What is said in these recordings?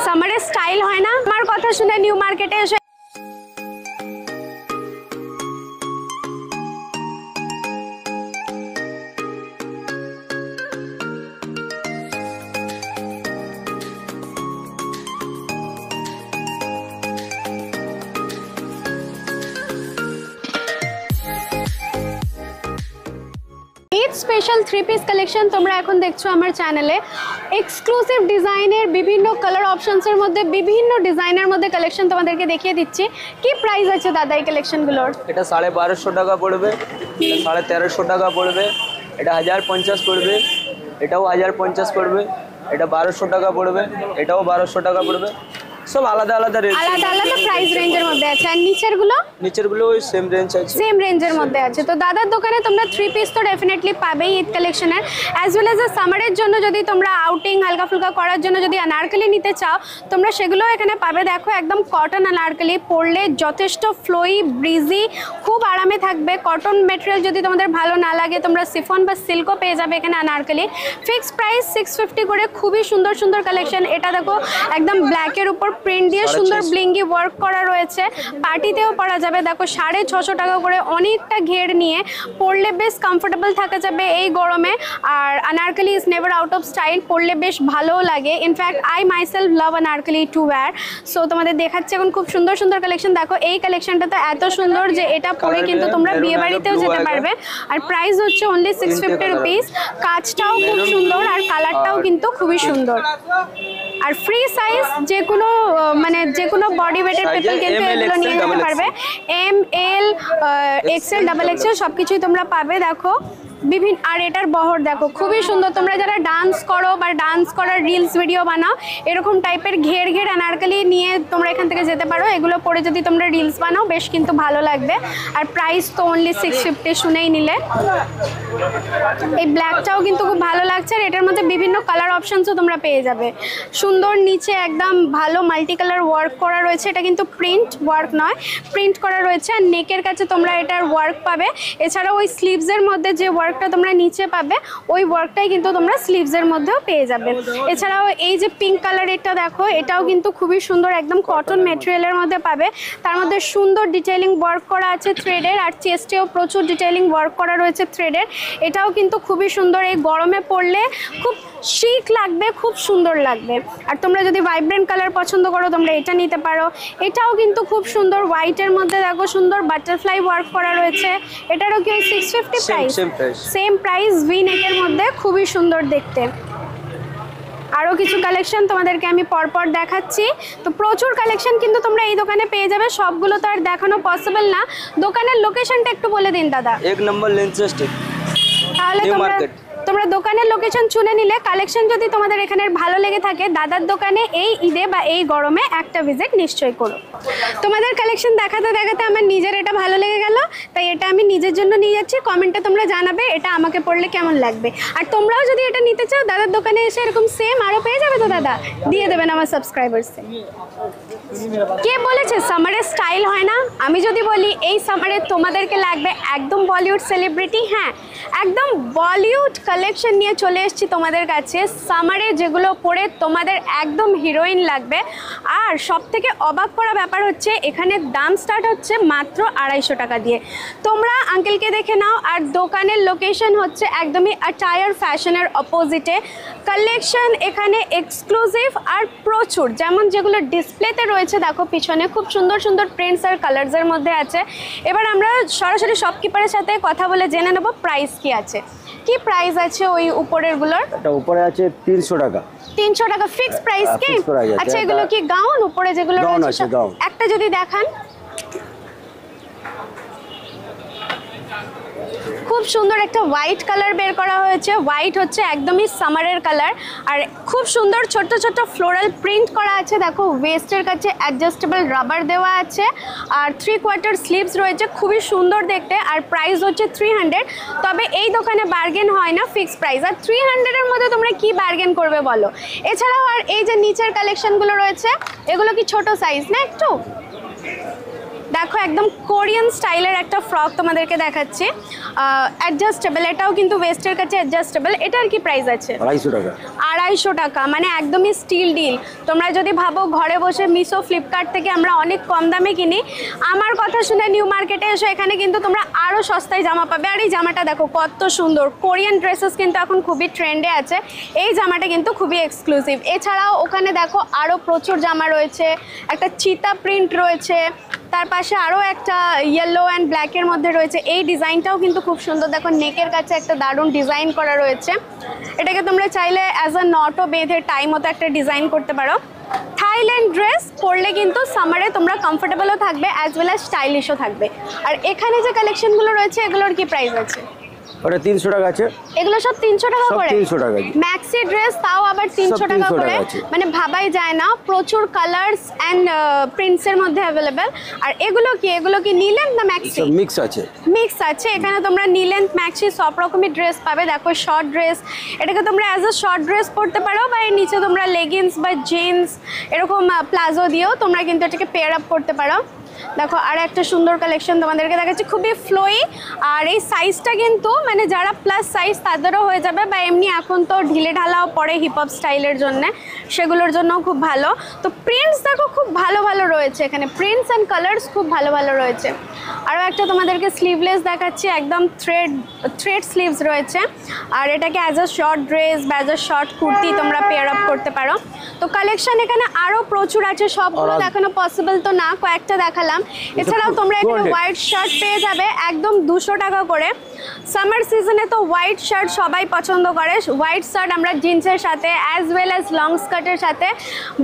সামারের style হয় না? আমার কথা শুনে নিউ মার্কেটে এসে স্পেশাল 3 পিস কালেকশন তোমরা এখন দেখছো আমার চ্যানেলে। এক্সক্লুসিভ ডিজাইনের বিভিন্ন কালার অপশনসের মধ্যে বিভিন্ন ডিজাইনের মধ্যে কালেকশন তোমাদেরকে দেখিয়ে দিচ্ছি। কি প্রাইস আছে দাদা এই কালেকশনগুলোর? এটা 1250 টাকা পড়বে, এটা 1350 টাকা পড়বে, এটা 1050 পড়বে, এটাও 1050 পড়বে, এটা 1200 টাকা পড়বে, এটাও 1200 টাকা পড়বে। সব আলাদা আলাদা রেঞ্জ, আলাদা আলাদা প্রাইস রেঞ্জের মধ্যে আছে। আর নিচেরগুলো ওই সেম রেঞ্জ আছে, সেম রেঞ্জের মধ্যে আছে। তো দাদার দোকানে তোমরা 3 পিস তো ডেফিনেটলি পাবেই ঈদ কালেকশনের, অ্যাজ ওয়েল অ্যাজ সামারের জন্য যদি তোমরা আউটিং হালকা ফুলকা করার জন্য যদি আনারকলি নিতে চাও তোমরা সেগুলোও এখানে পাবে। দেখো একদম কটন আনারকলি, পরলে যথেষ্ট ফ্লোই ব্রিজি, খুব আরামে থাকবে। কটন মেটেরিয়াল যদি তোমাদের ভালো না লাগে তোমরা সিফন বা সিল্কও পেয়ে যাবে এখানে আনারকলি। ফিক্সড প্রাইস 650 করে, খুবই সুন্দর সুন্দর কালেকশন। এটা দেখো একদম ব্ল্যাকের উপর প্রিন্ট দিয়ে সুন্দর ব্লিঙ্গি ওয়ার্ক করা রয়েছে, পার্টিতেও পরা যাবে। দেখো 650 টাকা করে, অনেকটা ঘের নিয়ে পরলে বেশ কমফোর্টেবল থাকা যাবে এই গরমে। আর Anarkali is never out of style, পরলে বেশ ভালোও লাগে। In fact I myself love Anarkali to wear. So তোমাদের দেখাচ্ছে এখন খুব সুন্দর সুন্দর কালেকশন। দেখো এই কালেকশনটা তো এত সুন্দর যে এটা পরে কিন্তু তোমরা বিয়ে বাড়িতেও যেতে পারবে। আর প্রাইস হচ্ছে অনলি 650 রুপিস। কাজটাও খুব সুন্দর আর কালারটাও কিন্তু খুবই সুন্দর। আর ফ্রি সাইজ যে কোনো বডি ওয়েটের পিপল কিন্তু এগুলো নিয়ে যেতে পারবে। M L XL double XL সবকিছুই তোমরা পাবে। দেখো বিভিন্ন, আর এটার বহর দেখো খুবই সুন্দর। তোমরা যারা ডান্স করো বা ডান্স করার রিলস ভিডিও বানাও এরকম টাইপের ঘের ঘের আনারকলি নিয়ে তোমরা এখান থেকে যেতে পারো। এগুলো পরে যদি তোমরা রিলস বানাও বেশ কিন্তু ভালো লাগবে। আর প্রাইস তো অনলি 650 শুনেই নিলে। এই ব্ল্যাকটাও কিন্তু খুব ভালো লাগছে, আর এটার মধ্যে বিভিন্ন কালার অপশনসও তোমরা পেয়ে যাবে। সুন্দর নিচে একদম ভালো মাল্টি কালার ওয়ার্ক করা রয়েছে। এটা কিন্তু প্রিন্ট ওয়ার্ক নয়, প্রিন্ট করা রয়েছে। আর নেকের কাছে তোমরা এটার ওয়ার্ক পাবে। এছাড়াও ওই স্লিভসের মধ্যে যে ওয়ার্কটা তোমরা নিচে পাবে ওই ওয়ার্কটাই কিন্তু তোমরা স্লিভসের মধ্যেও পেয়ে যাবে। এছাড়াও এই যে পিঙ্ক কালার এটা দেখো, এটাও কিন্তু খুবই সুন্দর, একদম কটন ম্যাটেরিয়ালের মধ্যে পাবে। তার মধ্যে সুন্দর ডিটেইলিং ওয়ার্ক করা আছে থ্রেডের, আর চেস্টেও প্রচুর ডিটেইলিং ওয়ার্ক করা রয়েছে থ্রেডের। এটাও কিন্তু খুবই সুন্দর, এই গরমে পরলে খুব শিক লাগবে, খুব সুন্দর লাগবে। আর তোমরা যদি ভাইব্রেন্ট কালার পছন্দ করো তোমরা এটা নিতে পারো। এটাও কিন্তু খুব সুন্দর, হোয়াইটের মধ্যে দেখো সুন্দর বাটারফ্লাই ওয়ার্ক করা রয়েছে। এটারও কি 650 প্রাইস? সেম প্রাইস, ভি নেকের মধ্যে, খুবই সুন্দর দেখতে। আরও কিছু কালেকশন তোমাদেরকে আমি পরপর দেখাচ্ছি। তো প্রচুর কালেকশন কিন্তু তোমরা এই দোকানে পেয়ে যাবে, সবগুলো তো আর দেখানো পসিবল না। দোকানের লোকেশনটা একটু বলে দিন দাদা। 1 নম্বর লেন্সেস স্ট্রিট, তাহলে তোমরা দোকানের লোকেশন শুনে নিলে। কালেকশন যদি তোমাদের এখানের ভালো লেগে থাকে দাদার দোকানে এই ঈদে বা এই গরমে একটা ভিজিট নিশ্চয়ই করো। তোমাদের কালেকশন দেখাতে দেখাতে আমার নিজের এটা ভালো লেগে গেল, তাই এটা আমি নিজের জন্য নিয়ে যাচ্ছি। কমেন্টে তোমরা জানাবে এটা আমাকে পড়লে কেমন লাগবে। আর তোমরাও যদি এটা নিতে চাও দাদার দোকানে এসে এরকম সেম আরও পেয়ে যাবে। তো দাদা দিয়ে দেবেন আমার সাবস্ক্রাইবার্সে। কে বলেছে সামারের স্টাইল হয় না? আমি যদি বলি এই সামারে তোমাদেরকে লাগবে একদম বলিউড সেলিব্রিটি, হ্যাঁ একদম বলিউড কালেকশন নিয়ে চলে এসেছি তোমাদের কাছে। সামারে যেগুলো পরে তোমাদের একদম হিরোইন লাগবে। আর সব থেকে অবাক করা ব্যাপার হচ্ছে এখানে দাম স্টার্ট হচ্ছে মাত্র 250 টাকা দিয়ে। তোমরা আঙ্কেলকে দেখে নাও। আর দোকানের লোকেশন হচ্ছে একদমই আটায়ার ফ্যাশনের অপোজিটে। কালেকশন এখানে এক্সক্লুসিভ আর প্রচুর, যেমন যেগুলো ডিসপ্লেতে রয়েছে দেখো পিছনে খুব সুন্দর সুন্দর প্রিন্টস আর কালার্সের মধ্যে আছে। এবার আমরা সরাসরি শপকিপারের সাথে কথা বলে জেনে নেব প্রাইস কি আছে। কি প্রাইস আছে ওই উপরেরগুলোর? এটা উপরে আছে 300 টাকা। 300 টাকা ফিক্স প্রাইস কি? আচ্ছা এগুলো কি গাউন? উপরে যেগুলো রয়েছে একটা যদি দেখান। খুব সুন্দর একটা হোয়াইট কালার বের করা হয়েছে। হোয়াইট হচ্ছে একদমই সামারের কালার। আর খুব সুন্দর ছোট ছোট ফ্লোরাল প্রিন্ট করা আছে। দেখো ওয়েস্টের কাছে অ্যাডজাস্টেবল রাবার দেওয়া আছে, আর 3/4 স্লিভস রয়েছে, খুবই সুন্দর দেখতে। আর প্রাইস হচ্ছে 300। তবে এই দোকানে বার্গেন হয় না, ফিক্স প্রাইস। আর 300-এর মধ্যে তোমরা কি বার্গেন করবে বলো? এছাড়াও আর এই যে নিচের কালেকশনগুলো রয়েছে এগুলো কি ছোট সাইজ না একটু? দেখো একদম কোরিয়ান স্টাইলের একটা ফ্রক তোমাদেরকে দেখাচ্ছি, অ্যাডজাস্টেবল, এটাও কিন্তু ওয়েস্টের কাছে অ্যাডজাস্টেবল। এটার কি প্রাইস আছে? 250 টাকা। 250 টাকা, মানে একদমই স্টিল ডিল। তোমরা যদি ভাবো ঘরে বসে মিশো ফ্লিপকার্ট থেকে আমরা অনেক কম দামে কিনি, আমার কথা শুনে নিউ মার্কেটে এসো, এখানে কিন্তু তোমরা আরও সস্তায় জামা পাবে। আর এই জামাটা দেখো কত সুন্দর, কোরিয়ান ড্রেসেস কিন্তু এখন খুবই ট্রেন্ডে আছে, এই জামাটা কিন্তু খুবই এক্সক্লুসিভ। এছাড়াও ওখানে দেখো আরও প্রচুর জামা রয়েছে, একটা চিতা প্রিন্ট রয়েছে, তার পাশে আরও একটা ইয়েলো অ্যান্ড ব্ল্যাকের মধ্যে রয়েছে। এই ডিজাইনটাও কিন্তু খুব সুন্দর, দেখো নেকের কাছে একটা দারুণ ডিজাইন করা রয়েছে। এটাকে তোমরা চাইলে অ্যাজ আ নটও বেঁধে টাই মতো একটা ডিজাইন করতে পারো। থাইল্যান্ড ড্রেস পরলে কিন্তু সামারে তোমরা কমফোর্টেবলও থাকবে অ্যাজ ওয়েল অ্যাজ স্টাইলিশও থাকবে। আর এখানে যে কালেকশনগুলো রয়েছে এগুলোর কি প্রাইস আছে? ওটা 300 টাকা আছে। এগুলো সব 300 টাকা সব করে? 300 টাকা। ম্যাক্সি ড্রেস তাও আবার 300 সব টাকা 300 করে, টাকা আছে। মানে ভাবাই যায় না, প্রচুর কালার্স অ্যান্ড প্রিন্টসের মধ্যে অ্যাভেলেবেল। আর এগুলো কি নি লেন্থ না ম্যাক্সি? সব মিক্স আছে। মিক্স আছে, এখানে তোমরা নি লেন্থ ম্যাক্সি সব রকমের ড্রেস পাবে। দেখো শর্ট ড্রেস, এটাকে তোমরা অ্যাজ আ শর্ট ড্রেস পরতে পারো, বা এর নিচে তোমরা লেগিংস বা জিন্স এরকম প্লাজো দিয়েও তোমরা কিন্তু এটাকে পেয়ার আপ করতে পারো। দেখো আর একটা সুন্দর কালেকশন তোমাদেরকে দেখাচ্ছি, খুবই ফ্লোয়ি। আর এই সাইজটা কিন্তু মানে যারা প্লাস সাইজ তাদেরও হয়ে যাবে, বা এমনি এখন তো ঢিলে ঢালাও পরে হিপহপ স্টাইলের জন্য, সেগুলোর জন্যও খুব ভালো। তো প্রিন্টস দেখো খুব ভালো ভালো রয়েছে এখানে, প্রিন্টস অ্যান্ড কালার্স খুব ভালো ভালো রয়েছে। আরও একটা তোমাদেরকে স্লিভলেস দেখাচ্ছি, একদম থ্রেড স্লিভস রয়েছে। আর এটাকে অ্যাজ আ শর্ট ড্রেস বা অ্যাজ আ শর্ট কুর্তি তোমরা পেয়ার আপ করতে পারো। তো কালেকশন এখানে আরও প্রচুর আছে, সবগুলো দেখানো পসিবল তো না, কয়েকটা দেখালাম। এছাড়াও তোমরা এখানে হোয়াইট শার্ট পেয়ে যাবে একদম 200 টাকা করে। সামার সিজনে তো হোয়াইট শার্ট সবাই পছন্দ করে, হোয়াইট শার্ট আমরা জিন্সের সাথে অ্যাজ ওয়েল অ্যাজ লং স্কার্টের সাথে,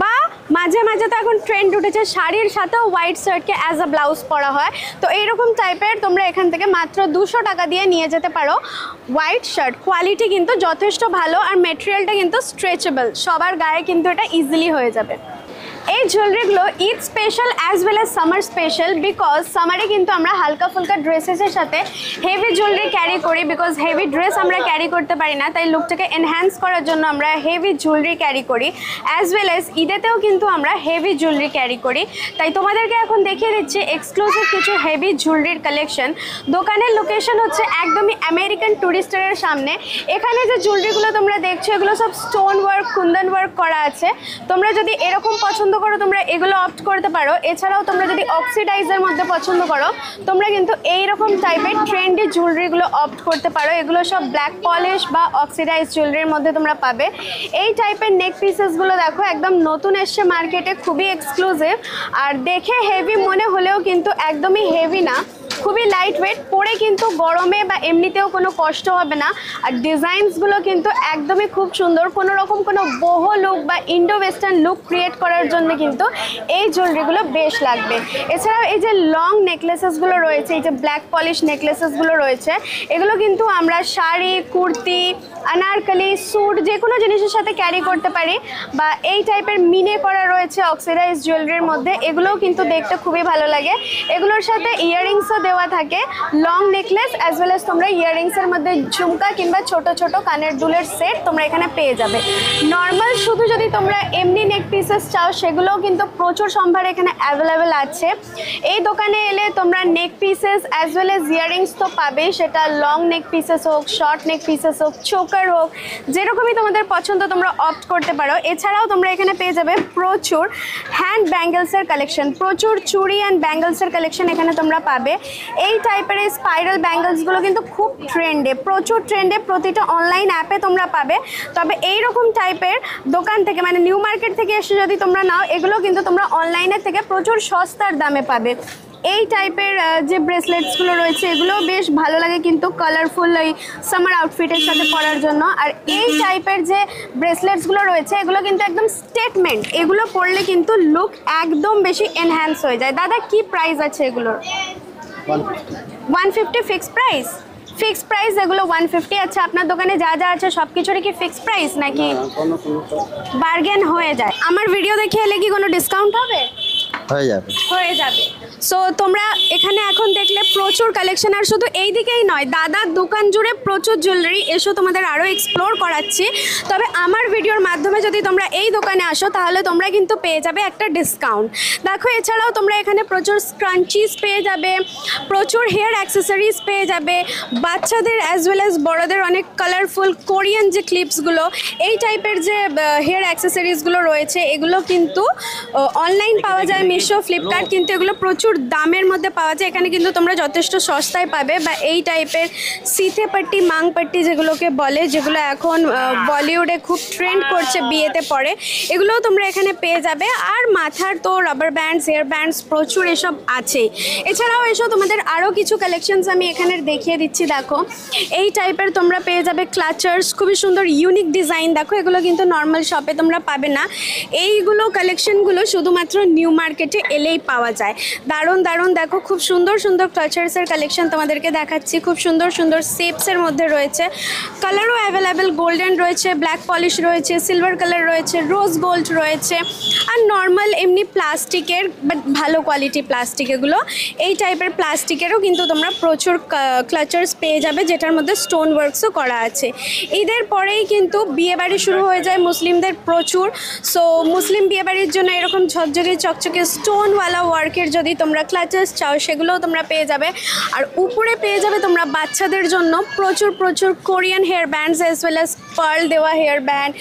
বা মাঝে মাঝে তো এখন ট্রেন্ড উঠেছে শাড়ির সাথেও হোয়াইট শার্টকে অ্যাজ আ ব্লাউজ পরা হয়। তো এইরকম টাইপের তোমরা এখান থেকে মাত্র 200 টাকা দিয়ে নিয়ে যেতে পারো হোয়াইট শার্ট। কোয়ালিটি কিন্তু যথেষ্ট ভালো, আর মেটেরিয়ালটা কিন্তু স্ট্রেচেবল, সবার গায়ে কিন্তু এটা ইজিলি হয়ে যাবে। এই জুয়েলারিগুলো Eid special as well as summer special, because সামারে কিন্তু আমরা হালকা ফুলকা ড্রেসেসের সাথে হেভি জুয়েলারি ক্যারি করি, বিকজ হেভি ড্রেস আমরা ক্যারি করতে পারি না, তাই লুকটাকে এনহ্যান্স করার জন্য আমরা হেভি জুয়েলারি ক্যারি করি। অ্যাজ ওয়েল অ্যাজ ঈদেতেও কিন্তু আমরা হেভি জুয়েলারি ক্যারি করি। তাই তোমাদেরকে এখন দেখিয়ে দিচ্ছি এক্সক্লুসিভ কিছু হেভি জুয়েলারির কালেকশন। দোকানের লোকেশন হচ্ছে একদমই আমেরিকান টুরিস্টারের সামনে। এখানে যে জুয়েলারিগুলো তোমরা দেখছো এগুলো সব স্টোন ওয়ার্ক, কুন্দন ওয়ার্ক করা আছে। তোমরা যদি এরকম পছন্দ করো তোমরা এগুলো অপ্ট করতে পারো। এছাড়াও তোমরা যদি অক্সিডাইজের মধ্যে পছন্দ করো তোমরা কিন্তু এইরকম টাইপের ট্রেন্ডি জুয়েলারিগুলো অপ্ট করতে পারো। এগুলো সব ব্ল্যাক পলিশ বা অক্সিডাইজ জুয়েলারির মধ্যে তোমরা পাবে। এই টাইপের নেক পিসেসগুলো দেখো একদম নতুন এসছে মার্কেটে, খুবই এক্সক্লুসিভ, আর দেখে হেভি মনে হলেও কিন্তু একদমই হেভি না, খুবই লাইট ওয়েট, পরে কিন্তু গরমে বা এমনিতেও কোনো কষ্ট হবে না। আর ডিজাইনসগুলো কিন্তু একদমই খুব সুন্দর, কোনো রকম কোনো বোহো লুক বা ইন্ডো ওয়েস্টার্ন লুক ক্রিয়েট করার জন্য কিন্তু এই জুয়েলারিগুলো বেশ লাগবে। এছাড়াও এই যে লং নেকলেসেসগুলো রয়েছে, এই যে ব্ল্যাক পলিশ নেকলেসেসগুলো রয়েছে, এগুলো কিন্তু আমরা শাড়ি, কুর্তি, আনারকলি, স্যুট যে কোনো জিনিসের সাথে ক্যারি করতে পারি। বা এই টাইপের মিনে করা রয়েছে অক্সিডাইজ জুয়েলারির মধ্যে, এগুলোও কিন্তু দেখতে খুবই ভালো লাগে। এগুলোর সাথে ইয়াররিংসও দেওয়া থাকে, long necklace as well as তোমরা ইয়াররিংসের মধ্যে ঝুমকা কিংবা ছোট ছোট কানের দুলের সেট তোমরা এখানে পেয়ে যাবে। নর্মাল শুধু যদি তোমরা এমনি নেক পিসেস চাও সেগুলোও কিন্তু প্রচুর সম্ভার এখানে অ্যাভেলেবেল আছে। এই দোকানে এলে তোমরা neck pieces as well as earrings তো পাবেই, সেটা লং নেক পিসেস হোক, শর্ট নেক পিসেস হোক, চোকার হোক, যেরকমই তোমাদের পছন্দ তোমরা অপ্ট করতে পারো। এছাড়াও তোমরা এখানে পেয়ে যাবে প্রচুর হ্যান্ড ব্যাঙ্গেলসের কালেকশন, প্রচুর চুড়ি অ্যান্ড ব্যাঙ্গেলসের কালেকশন এখানে তোমরা পাবে। এই টাইপের এই স্পাইরাল ব্যাঙ্গেলসগুলো কিন্তু খুব ট্রেন্ডে, প্রচুর ট্রেন্ডে, প্রতিটা অনলাইন অ্যাপে তোমরা পাবে। তবে এইরকম টাইপের দোকান থেকে মানে নিউ মার্কেট থেকে এসে যদি তোমরা নাও, এগুলো কিন্তু তোমরা অনলাইনের থেকে প্রচুর সস্তার দামে পাবে। এই টাইপের যে ব্রেসলেটসগুলো রয়েছে এগুলোও বেশ ভালো লাগে কিন্তু কালারফুল এই সামার আউটফিটের সাথে পরার জন্য। আর এই টাইপের যে ব্রেসলেটসগুলো রয়েছে এগুলো কিন্তু একদম স্টেটমেন্ট, এগুলো পরলে কিন্তু লুক একদম বেশি এনহ্যান্স হয়ে যায়। দাদা কি প্রাইস আছে এগুলোর? 150 ফিক্সড প্রাইস? ফিক্সড প্রাইস এগুলো 150। আচ্ছা, আপনার দোকানে যা যা আছে সব কিছুরই কি ফিক্সড প্রাইস নাকি বার্গেন হয়ে যায়? আমার ভিডিও দেখে এলে কি কোনো ডিসকাউন্ট হবে? হয়ে যাবে। হয়ে যাবে। সো তোমরা এখানে এখন দেখলে প্রচুর কালেকশন, আর শুধু এই দিকেই নয়, দাদার দোকান জুড়ে প্রচুর জুয়েলারি। এসো তোমাদের আরও এক্সপ্লোর করাচ্ছি। তবে আমার ভিডিওর মাধ্যমে যদি তোমরা এই দোকানে আসো তাহলে তোমরা কিন্তু পেয়ে যাবে একটা ডিসকাউন্ট। দেখো এছাড়াও তোমরা এখানে প্রচুর স্ক্রাঞ্চিস পেয়ে যাবে, প্রচুর হেয়ার অ্যাক্সেসরিজ পেয়ে যাবে, বাচ্চাদের অ্যাজ ওয়েল অ্যাজ বড়দের অনেক কালারফুল কোরিয়ান যে ক্লিপসগুলো, এই টাইপের যে হেয়ার অ্যাক্সেসরিজগুলো রয়েছে এগুলো কিন্তু অনলাইন পাওয়া যায়, মিশো, ফ্লিপকার্ট, কিন্তু এগুলো প্রচুর দামের মধ্যে পাওয়া যায়। এখানে কিন্তু তোমরা যথেষ্ট সস্তায় পাবে। বা এই টাইপের সিথে পাট্টি, মাং পাট্টি যেগুলোকে বলে, যেগুলো এখন বলিউডে খুব ট্রেন্ড করছে, বিয়েতে পরে, এগুলোও তোমরা এখানে পেয়ে যাবে। আর মাথার তো রাবার ব্যান্ডস, হেয়ার ব্যান্ডস প্রচুর এসব আছে। এছাড়াও এসব তোমাদের আরও কিছু কালেকশনস আমি এখানে দেখিয়ে দিচ্ছি। দেখো এই টাইপের তোমরা পেয়ে যাবে ক্লাচার্স, খুবই সুন্দর ইউনিক ডিজাইন। দেখো এগুলো কিন্তু নর্মাল শপে তোমরা পাবে না, এইগুলো কালেকশনগুলো শুধুমাত্র নিউ মার্কেটে এলেই পাওয়া যায়। দারুণ দারুণ দেখো, খুব সুন্দর সুন্দর ক্লাচার্সের কালেকশন তোমাদেরকে দেখাচ্ছি। খুব সুন্দর সুন্দর শেপসের মধ্যে রয়েছে, কালারও অ্যাভেলেবেল, গোল্ডেন রয়েছে, ব্ল্যাক পলিশ রয়েছে, সিলভার কালার রয়েছে, রোজ গোল্ড রয়েছে, আর নর্মাল এমনি প্লাস্টিকের, বাট ভালো কোয়ালিটি প্লাস্টিক। এগুলো এই টাইপের প্লাস্টিকেরও কিন্তু তোমরা প্রচুর ক্লাচার্স পেয়ে যাবে, যেটার মধ্যে স্টোন ওয়ার্কসও করা আছে। ঈদের পরেই কিন্তু বিয়েবাড়ি শুরু হয়ে যায় মুসলিমদের প্রচুর। সো মুসলিম বিয়েবাড়ির জন্য এরকম ঝকঝকে চকচকে স্টোনওয়ালা ওয়ার্কের যদি তোমরা ক্লাচার্স চাও সেগুলোও তোমরা পেয়ে যাবে। আর উপরে পেয়ে যাবে তোমরা বাচ্চাদের জন্য প্রচুর প্রচুর Korean hair bands as well as pearl দেওয়া হেয়ার ব্যান্ড।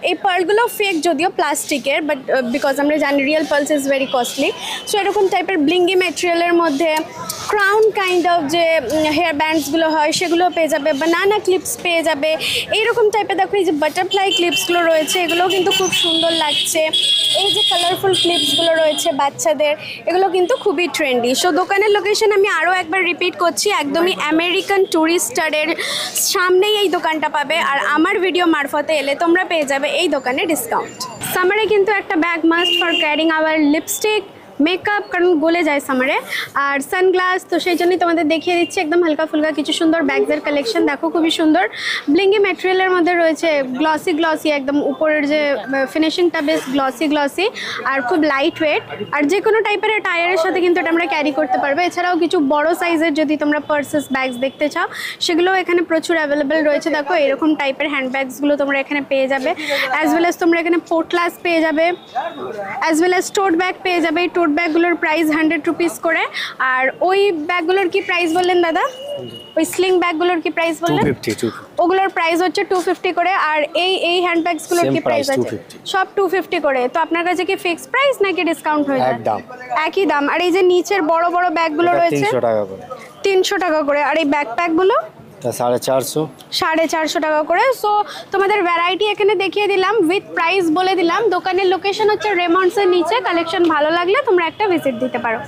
এই পার্লগুলো ফেক যদিও প্লাস্টিকের, বাট বিকজ আমরা জানি real pearls is very costly. So এরকম টাইপের ব্লিঙ্গি ম্যাটেরিয়ালের মধ্যে ক্রাউন কাইন্ড অফ যে হেয়ার ব্যান্ডসগুলো হয় সেগুলো পেয়ে যাবে, বানানা ক্লিপস পেয়ে যাবে, এইরকম টাইপের। দেখো এই যে বাটারফ্লাই ক্লিপসগুলো রয়েছে, এগুলোও কিন্তু খুব সুন্দর লাগছে। এই যে কালারফুল ক্লিপসগুলো রয়েছে বাচ্চাদের, এগুলো কিন্তু খুবই ট্রেন্ডি। সো দোকানের লোকেশন আমি আরও একবার রিপিট করছি, একদমই আমেরিকান ট্যুরিস্টারের সামনেই এই দোকানটা পাবে। আর আমার ভিডিও মারফতে এলে তোমরা পেয়ে যাবে এই দোকানে ডিসকাউন্ট। সামারে কিন্তু একটা bag must for carrying our lipstick, makeup, কারণ গলে যায় সামারে, আর সানগ্লাস। তো সেই জন্যই তোমাদের দেখিয়ে দিচ্ছি একদম হালকা ফুলকা কিছু সুন্দর ব্যাগসের কালেকশন। দেখো খুবই সুন্দর ব্লিঙ্গি ম্যাটেরিয়ালের মধ্যে রয়েছে, গ্লসি গ্লসি, একদম উপরের যে ফিনিশিংটা বেশ গ্লসি গ্লসি আর খুব লাইট ওয়েট। আর যে কোনো টাইপের টায়ারের সাথে কিন্তু এটা আমরা ক্যারি করতে পারবো। এছাড়াও কিছু বড় সাইজের যদি তোমরা পার্সেস, ব্যাগস দেখতে চাও সেগুলোও এখানে প্রচুর অ্যাভেলেবেল রয়েছে। দেখো এরকম টাইপের হ্যান্ডব্যাগসগুলো তোমরা এখানে পেয়ে যাবে, অ্যাজ ওয়েল অ্যাজ তোমরা এখানে পোর্টলাস পেয়ে যাবে, অ্যাজ ওয়েল অ্যাজ টোট ব্যাগ পেয়ে যাবে। এই টোট ব্যাগগুলোর প্রাইস 100 রুপিস করে। আর ওই ব্যাগগুলোর কি প্রাইস বললেন দাদা? ওই স্লিং ব্যাগগুলোর কি প্রাইস বললেন? 250। ওগুলোর প্রাইস হচ্ছে 250 করে। আর এই হ্যান্ডব্যাগসগুলোর কি প্রাইস আছে? সব 250 করে। তো আপনার কাছে কি ফিক্স প্রাইস নাকি ডিসকাউন্ট হয়ে যায়? একই দাম। আর এই যে নিচের বড় বড় ব্যাগগুলো রয়েছে 300 টাকা করে। 300 টাকা করে। আর এই ব্যাকপ্যাকগুলো 450। 450 টাকা করে। সো তোমাদের ভ্যারাইটি এখানে দেখিয়ে দিলাম, উইথ প্রাইস বলে দিলাম। দোকানের লোকেশন হচ্ছে রেমন্ডসের নিচে। কালেকশন ভালো লাগলে তোমরা একটা ভিজিট দিতে পারো।